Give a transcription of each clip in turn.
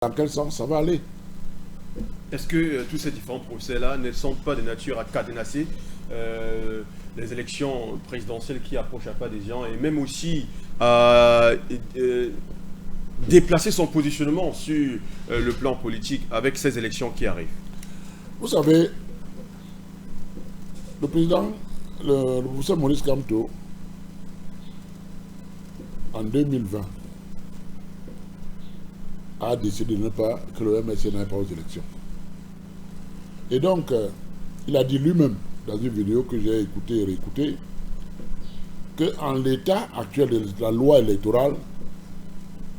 Dans quel sens ça va aller? Est-ce que tous ces différents procès-là ne sont pas de nature à cadenasser les élections présidentielles qui approchent à pas des gens et même aussi à déplacer son positionnement sur le plan politique avec ces élections qui arrivent? Vous savez, le président, le professeur Maurice Kamto, en 2020, a décidé de ne pas que le MSC n'aille pas aux élections. Et donc, il a dit lui-même, dans une vidéo que j'ai écoutée et réécoutée, qu'en l'état actuel de la loi électorale,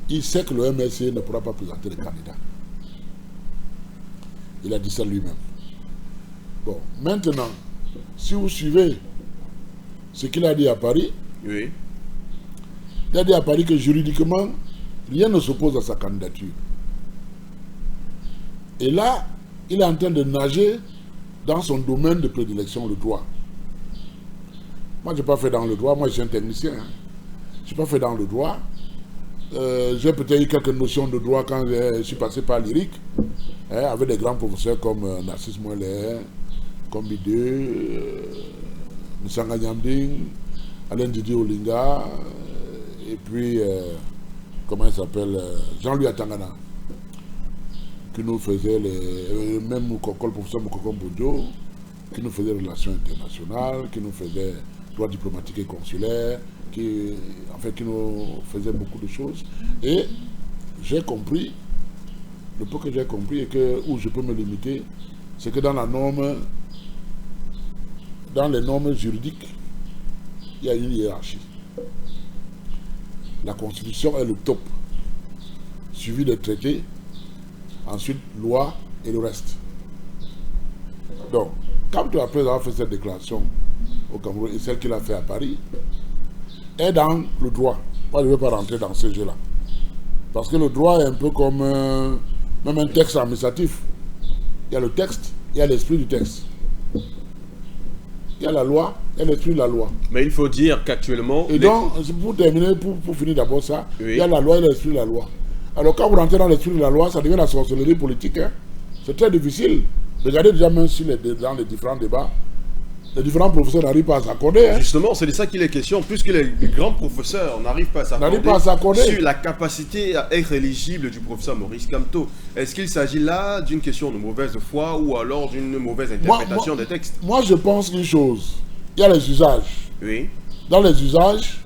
il sait que le MSC ne pourra pas présenter les candidats. Il a dit ça lui-même. Bon, maintenant, si vous suivez ce qu'il a dit à Paris, Oui. il a dit à Paris que juridiquement, rien ne s'oppose à sa candidature. Et là, il est en train de nager dans son domaine de prédilection, le droit. Moi, je n'ai pas fait dans le droit, moi je suis un technicien. Je n'ai pas fait dans le droit. J'ai peut-être eu quelques notions de droit quand je suis passé par l'IRIC, avec des grands professeurs comme Narcisse Moeller, comme Bideux, Moussanga Nyamding, Alain Didier Olinga, et puis, comment il s'appelle, Jean-Louis Atangana, qui nous faisait même le professeur Moukoko Boudjo, qui nous faisait relations internationales, qui nous faisait droit diplomatique et consulaire, qui nous faisait beaucoup de choses. Et j'ai compris, le peu que j'ai compris et où je peux me limiter, c'est que dans les normes juridiques, il y a une hiérarchie. La Constitution est le top, suivi des traités, ensuite loi et le reste. Donc, quand après avoir fait cette déclaration au Cameroun et celle qu'il a fait à Paris, est dans le droit. Moi, je ne vais pas rentrer dans ce jeu-là. Parce que le droit est un peu comme même un texte administratif. Il y a le texte, il y a l'esprit du texte. Il y a la loi, il y a l'esprit de la loi. Mais il faut dire qu'actuellement... Et donc, pour terminer, pour finir d'abord ça, Oui. il y a la loi et l'esprit de la loi. Alors quand vous rentrez dans l'esprit de la loi, ça devient la sorcellerie politique. C'est très difficile. Regardez déjà même dans les différents débats, les différents professeurs n'arrivent pas à s'accorder. Justement, c'est de ça qu'il est question, puisque les grands professeurs n'arrivent pas à s'accorder sur la capacité à être éligible du professeur Maurice Kamto. Est-ce qu'il s'agit là d'une question de mauvaise foi ou alors d'une mauvaise interprétation des textes? Moi, je pense qu'une chose, il y a les usages. Oui. Dans les usages,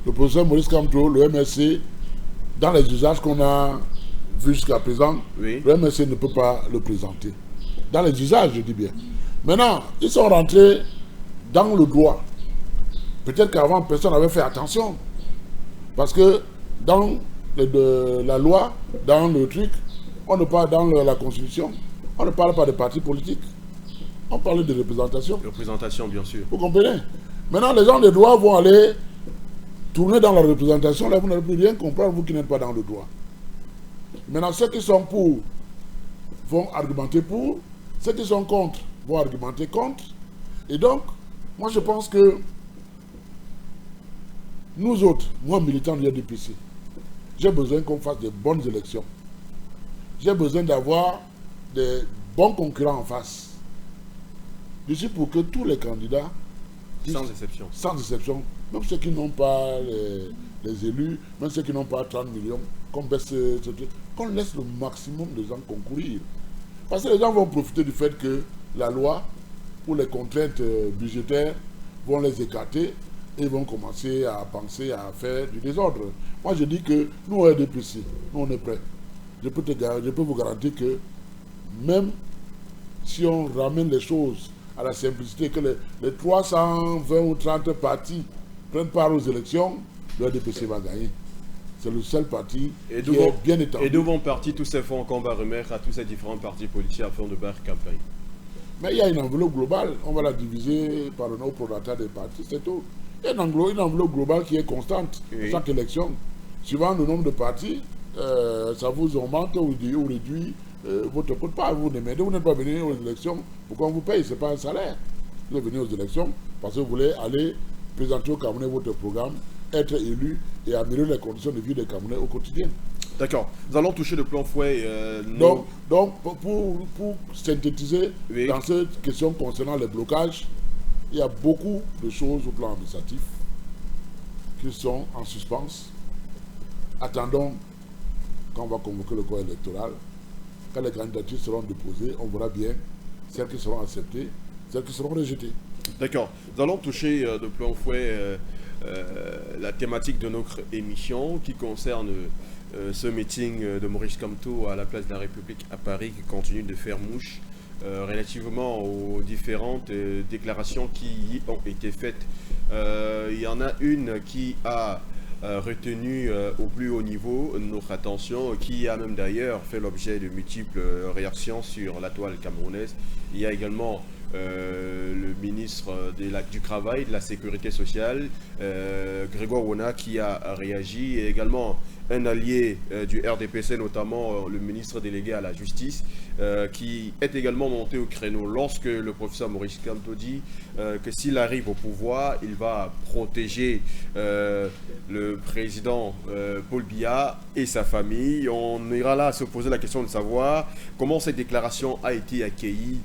le professeur Maurice Kamto, le MSC, dans les usages qu'on a vus jusqu'à présent, Oui. le MSC ne peut pas le présenter. Dans les usages, je dis bien. Maintenant, ils sont rentrés dans le droit. Peut-être qu'avant, personne n'avait fait attention. Parce que dans la loi, dans le truc, on ne parle dans la Constitution, on ne parle pas de partis politiques. On parle de représentation. Représentation, bien sûr. Vous comprenez? Maintenant, les gens de droit vont aller tourner dans la représentation. Là, vous n'allez plus rien comprendre, vous qui n'êtes pas dans le droit. Maintenant, ceux qui sont pour vont argumenter pour. Ceux qui sont contre vont argumenter contre. Et donc, moi je pense que nous autres, moi militant de l'UDPC, j'ai besoin qu'on fasse de bonnes élections. J'ai besoin d'avoir des bons concurrents en face. Je suis pour que tous les candidats, sans exception, même ceux qui n'ont pas les élus, même ceux qui n'ont pas 30 millions, qu'on baisse qu'on laisse le maximum de gens concourir. Parce que les gens vont profiter du fait que la loi, pour les contraintes budgétaires, vont les écarter et vont commencer à penser à faire du désordre. Moi, je dis que nous, au RDPC, nous, on est prêts. Je peux vous garantir que même si on ramène les choses à la simplicité, que les 320 ou 30 partis prennent part aux élections, le RDPC va gagner. C'est le seul parti qui est bien établi. Et d'où vont partir tous ces fonds qu'on va remettre à tous ces différents partis politiques afin de faire campagne? Mais il y a une enveloppe globale, on va la diviser par le nombre prorata des partis, c'est tout. Il y a une enveloppe globale qui est constante à chaque élection. Suivant le nombre de partis, ça vous augmente ou réduit votre coût pas. Vous n'êtes pas venu aux élections pour qu'on vous paye, ce n'est pas un salaire. Vous êtes venu aux élections parce que vous voulez aller présenter au Camerounais votre programme, être élu et améliorer les conditions de vie des Camerounais au quotidien. D'accord. Nous allons toucher de plein fouet. Donc, pour synthétiser, oui. Dans cette question concernant les blocages, il y a beaucoup de choses au plan administratif qui sont en suspens. Attendons quand on va convoquer le corps électoral. Quand les candidatures seront déposées, on verra bien celles qui seront acceptées, celles qui seront rejetées. D'accord. Nous allons toucher de plein fouet la thématique de notre émission qui concerne ce meeting de Maurice Kamto à la place de la République à Paris qui continue de faire mouche relativement aux différentes déclarations qui ont été faites. Il y en a une qui a retenu au plus haut niveau notre attention, qui a même d'ailleurs fait l'objet de multiples réactions sur la toile camerounaise. Il y a également le ministre du Travail, de la Sécurité sociale, Grégoire Wona, qui a réagi, et également un allié du RDPC, notamment le ministre délégué à la Justice, qui est également monté au créneau lorsque le professeur Maurice Kamto dit que s'il arrive au pouvoir, il va protéger le président Paul Biya et sa famille. On ira là se poser la question de savoir comment cette déclaration a été accueillie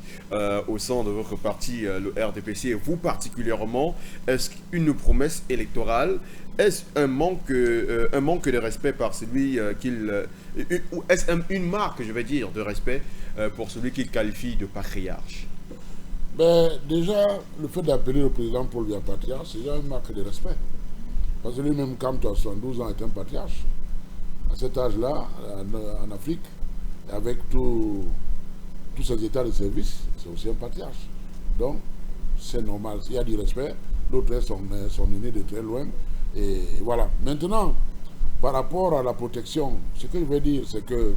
au sein de votre parti, le RDPC, et vous particulièrement. Est-ce une promesse électorale? Est-ce un manque de respect par celui ou est-ce une marque, je vais dire, de respect pour celui qu'il qualifie de patriarche? Déjà, le fait d'appeler le président Paul Biya patriarche, c'est déjà une marque de respect. Parce que lui-même, quand tu as 72 ans, est un patriarche. À cet âge-là, en Afrique, avec tous ces états de service, c'est aussi un patriarche. Donc, c'est normal. Il y a du respect. D'autres sont nés de très loin. Et voilà. Maintenant, par rapport à la protection, ce que je veux dire, c'est que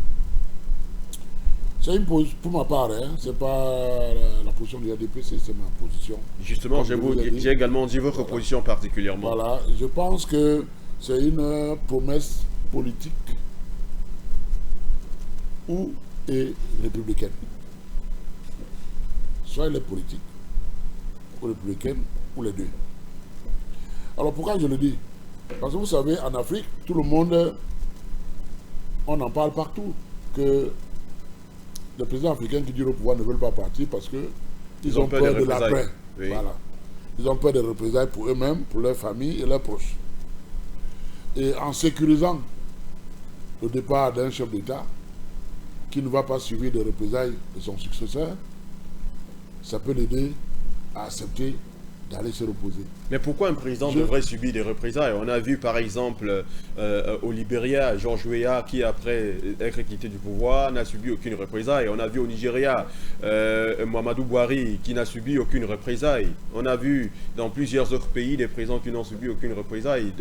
c'est une position, pour ma part, c'est pas la position du RDPC, c'est ma position. Justement, j'ai également dit votre position particulièrement. Voilà, je pense que c'est une promesse politique ou républicaine. Soit elle est politique, ou républicaine, ou les deux. Alors pourquoi je le dis? Parce que vous savez, en Afrique, tout le monde, on en parle partout, que les présidents africains qui durent au pouvoir ne veulent pas partir parce qu'ils ont peur de l'après. Oui. Voilà. Ils ont peur des représailles pour eux-mêmes, pour leurs familles et leurs proches. Et en sécurisant le départ d'un chef d'État qui ne va pas suivre des représailles de son successeur, ça peut l'aider à accepter d'aller se reposer. Mais pourquoi un président devrait subir des représailles? On a vu par exemple au Libéria, George Weah, qui après être quitté du pouvoir n'a subi aucune représaille. On a vu au Nigeria Muhammadu Buhari qui n'a subi aucune représaille. On a vu dans plusieurs autres pays des présidents qui n'ont subi aucune représaille,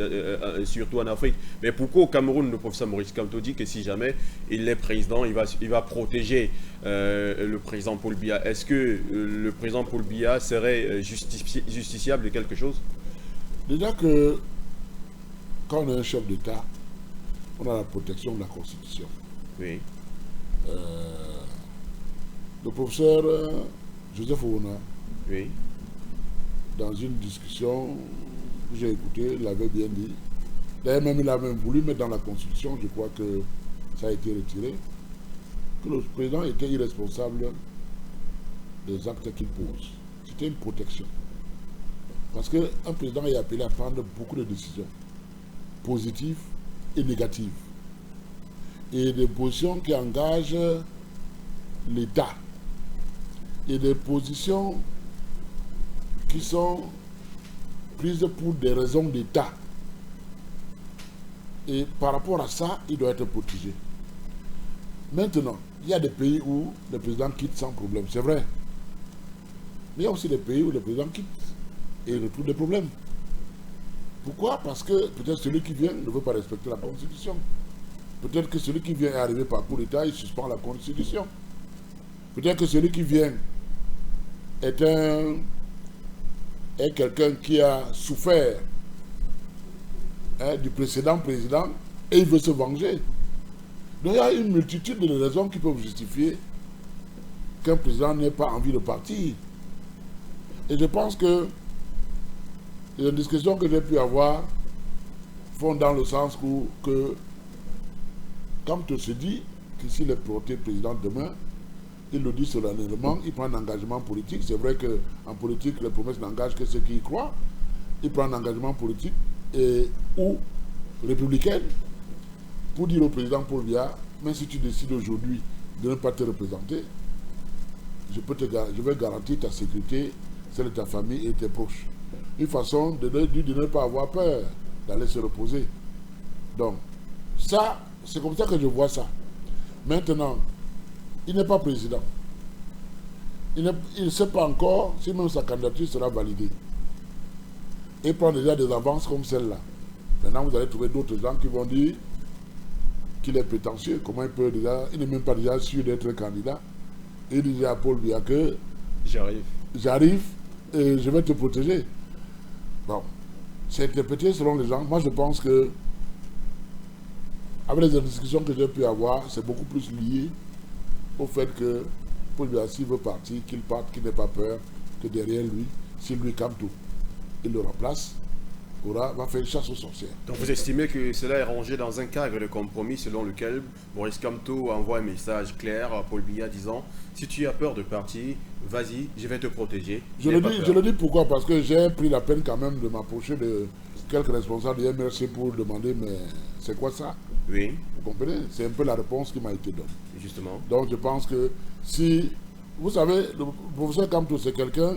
surtout en Afrique. Mais pourquoi au Cameroun, le professeur Maurice Kamto dit que si jamais il est président, il va protéger le président Paul Biya? Est-ce que le président Paul Biya serait justiciable de quelque chose? Déjà que quand on est un chef d'État, on a la protection de la Constitution. Oui. Le professeur Joseph Wona, oui, dans une discussion que j'ai écoutée, l'avait bien dit. D'ailleurs, même il a même voulu mettre dans la Constitution, je crois que ça a été retiré, que le président était irresponsable des actes qu'il pose. C'était une protection. Parce qu'un président est appelé à prendre beaucoup de décisions, positives et négatives. Et des positions qui engagent l'État. Et des positions qui sont prises pour des raisons d'État. Et par rapport à ça, il doit être protégé. Maintenant, il y a des pays où le président quitte sans problème, c'est vrai. Mais il y a aussi des pays où le président quitte et il retrouve des problèmes. Pourquoi? Parce que peut-être celui qui vient ne veut pas respecter la Constitution. Peut-être que celui qui vient est arrivé par coup d'État, il suspend la Constitution. Peut-être que celui qui vient est quelqu'un qui a souffert du précédent président et il veut se venger. Donc il y a une multitude de raisons qui peuvent justifier qu'un président n'ait pas envie de partir. Et je pense que les discussions que j'ai pu avoir vont dans le sens que quand on se dit que s'il est porté président demain, il le dit solennellement, il prend un engagement politique. C'est vrai qu'en politique, les promesses n'engagent que ceux qui y croient. Il prend un engagement politique ou républicain pour dire au président Paul Biya, mais si tu décides aujourd'hui de ne pas te représenter, je vais garantir ta sécurité, celle de ta famille et tes proches. Une façon de ne pas avoir peur d'aller se reposer. Donc, ça, c'est comme ça que je vois ça. Maintenant, il n'est pas président. Il ne sait pas encore si même sa candidature sera validée. Il prend déjà des avances comme celle-là. Maintenant, vous allez trouver d'autres gens qui vont dire qu'il est prétentieux. Comment il n'est même pas déjà sûr d'être candidat. Il dit à Paul Biya que j'arrive et je vais te protéger. Bon, c'est interprété selon les gens. Moi, je pense que avec les discussions que j'ai pu avoir, c'est beaucoup plus lié au fait que Paul Biya, s'il veut partir, qu'il parte, qu'il n'ait pas peur, que derrière lui, s'il lui calme tout, il le remplace, va faire une chasse aux sorcières. Donc vous estimez que cela est rangé dans un cadre de compromis selon lequel Maurice Kamto envoie un message clair à Paul Biya disant « Si tu as peur de partir, vas-y, je vais te protéger. » Je le dis pourquoi, parce que j'ai pris la peine quand même de m'approcher de quelques responsables de MRC pour demander « Mais c'est quoi ça ?» Oui. Vous comprenez? C'est un peu la réponse qui m'a été donnée. Justement. Donc je pense que si... Vous savez, le professeur Kamto, c'est quelqu'un...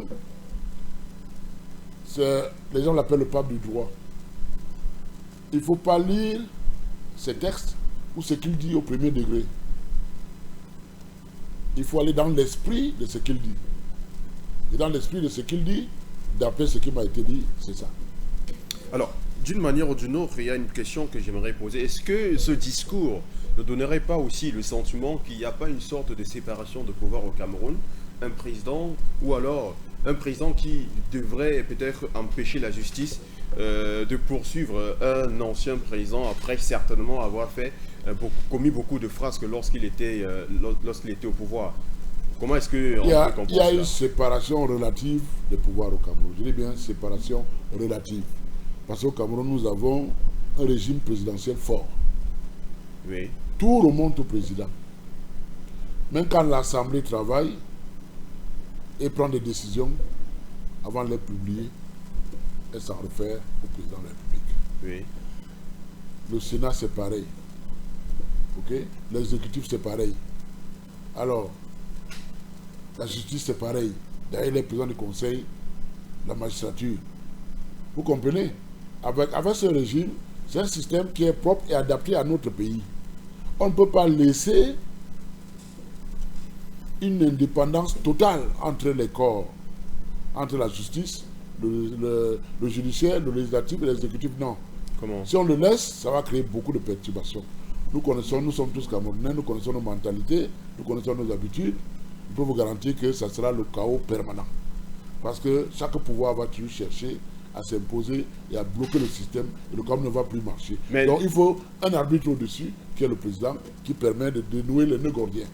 Les gens l'appellent le pape du droit. Il ne faut pas lire ses textes ou ce qu'il dit au premier degré. Il faut aller dans l'esprit de ce qu'il dit. Et dans l'esprit de ce qu'il dit, d'après ce qui m'a été dit, c'est ça. Alors, d'une manière ou d'une autre, il y a une question que j'aimerais poser. Est-ce que ce discours ne donnerait pas aussi le sentiment qu'il n'y a pas une sorte de séparation de pouvoir au Cameroun? Un président, ou alors un président qui devrait peut-être empêcher la justice de poursuivre un ancien président après certainement avoir commis beaucoup de frasques lorsqu'il était au pouvoir. Comment est-ce qu'on peut comprendre ça? Il y a une séparation relative des pouvoirs au Cameroun. Je dis bien séparation relative. Parce qu'au Cameroun, nous avons un régime présidentiel fort. Oui. Tout remonte au président. Même quand l'Assemblée travaille et prend des décisions, avant de les publier, elle s'en réfère au président de la République. Oui. Le Sénat, c'est pareil. Okay? L'exécutif, c'est pareil. Alors, la justice, c'est pareil. D'ailleurs, les présidents du conseil, la magistrature. Vous comprenez? Avec ce régime, c'est un système qui est propre et adapté à notre pays. On ne peut pas laisser une indépendance totale entre les corps, entre la justice, le judiciaire, le législatif et l'exécutif. Non. Comment? Si on le laisse, ça va créer beaucoup de perturbations. Nous sommes tous Camerounais, nous connaissons nos mentalités, nous connaissons nos habitudes. Je peux vous garantir que ça sera le chaos permanent. Parce que chaque pouvoir va toujours chercher à s'imposer et à bloquer le système, et le Cameroun ne va plus marcher. Donc il faut un arbitre au-dessus, qui est le président, qui permet de dénouer les nœuds gordiens.